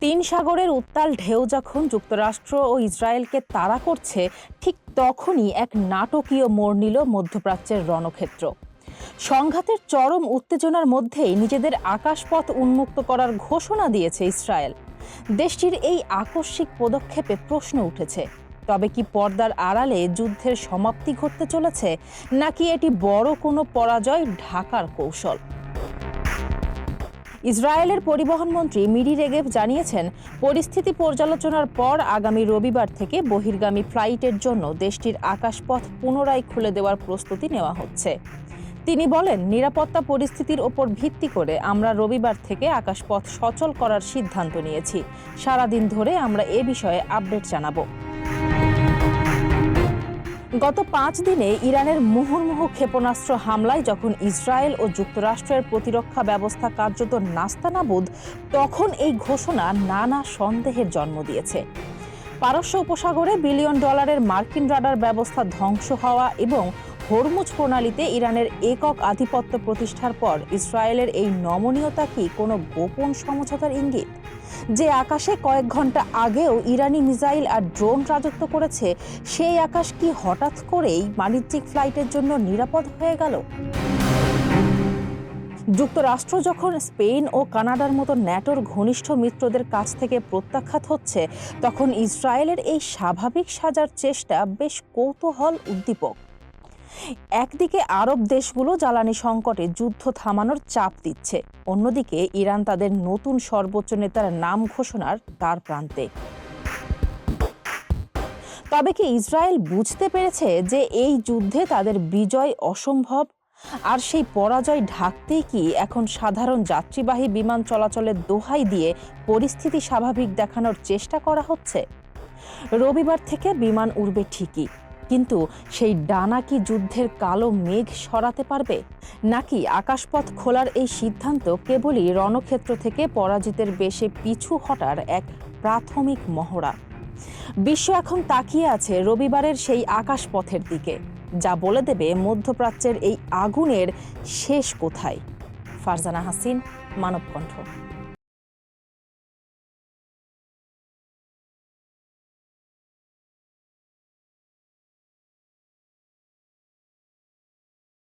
তিন সাগরের উত্তাল ঢেউ যখন যুক্তরাষ্ট্র ও ইসরায়েলকে তাড়া করছে, ঠিক তখনই এক নাটকীয় মোড় নিল মধ্যপ্রাচ্যের রণক্ষেত্র। সংঘাতের চরম উত্তেজনার মধ্যেই নিজেদের আকাশপথ উন্মুক্ত করার ঘোষণা দিয়েছে ইসরায়েল। দেশটির এই আকস্মিক পদক্ষেপে প্রশ্ন উঠেছে, তবে কি পর্দার আড়ালে যুদ্ধের সমাপ্তি ঘটতে চলেছে, নাকি এটি বড় কোনো পরাজয় ঢাকার কৌশল? ইসরায়েলের পরিবহন মন্ত্রী মিরি রেগেভ জানিয়েছেন, পরিস্থিতি পর্যালোচনার পর আগামী রবিবার থেকে বহির্গামী ফ্লাইটের জন্য দেশটির আকাশপথ পুনরায় খুলে দেওয়ার প্রস্তুতি নেওয়া হচ্ছে। তিনি বলেন, নিরাপত্তা পরিস্থিতির ওপর ভিত্তি করে আমরা রবিবার থেকে আকাশপথ সচল করার সিদ্ধান্ত নিয়েছি। সারাদিন ধরে আমরা এ বিষয়ে আপডেট জানাবো। গত 5 দিনে ইরানের মুহুর্মুহু ক্ষেপণাস্ত্র হামলায় যখন ইসরায়েল ও যুক্তরাষ্ট্রের প্রতিরক্ষা ব্যবস্থা কার্যত নাস্তানাবুদ, তখন এই ঘোষণা নানা সন্দেহের জন্ম দিয়েছে। পারস্য উপসাগরে $1 বিলিয়ন মার্কিন রাডার ব্যবস্থা ধ্বংস হওয়া এবং হরমুজ প্রণালীতে ইরানের একক আধিপত্য প্রতিষ্ঠার পর ইসরায়েলের এই নমনীয়তা কি কোনো গোপন সমঝোতার ইঙ্গিত? যে আকাশে কয়েক ঘন্টা আগেও ইরানি মিসাইল আর ড্রোন রাজত্ব করেছে, সেই আকাশ কি হঠাৎ করেই বাণিজ্যিক ফ্লাইটের জন্য নিরাপদ হয়ে গেল? যুক্তরাষ্ট্র যখন স্পেন ও কানাডার মতো ন্যাটোর ঘনিষ্ঠ মিত্রদের কাছ থেকে প্রত্যাখ্যাত হচ্ছে, তখন ইসরায়েলের এই স্বাভাবিক সাজার চেষ্টা বেশ কৌতূহল উদ্দীপক। একদিকে আরব দেশগুলো জ্বালানি সংকটে যুদ্ধ থামানোর চাপ দিচ্ছে, অন্যদিকে ইরান তাদের নতুন সর্বোচ্চ নেতার নাম ঘোষণার দ্বার প্রান্তে। তবে কি ইসরায়েল বুঝতে পেরেছে যে এই যুদ্ধে তাদের বিজয় অসম্ভব, আর সেই পরাজয় ঢাকতেই কি এখন সাধারণ যাত্রীবাহী বিমান চলাচলের দোহাই দিয়ে পরিস্থিতি স্বাভাবিক দেখানোর চেষ্টা করা হচ্ছে? রবিবার থেকে বিমান উড়বে ঠিকই, কিন্তু সেই ডানা কি যুদ্ধের কালো মেঘ সরাতে পারবে, নাকি আকাশপথ খোলার এই সিদ্ধান্ত কেবলই রণক্ষেত্র থেকে পরাজিতের বেশে পিছু হটার এক প্রাথমিক মহড়া? বিশ্ব এখন তাকিয়ে আছে রবিবারের সেই আকাশপথের দিকে, যা বলে দেবে মধ্যপ্রাচ্যের এই আগুনের শেষ কোথায়। ফারজানা হাসিন, মানবকণ্ঠ।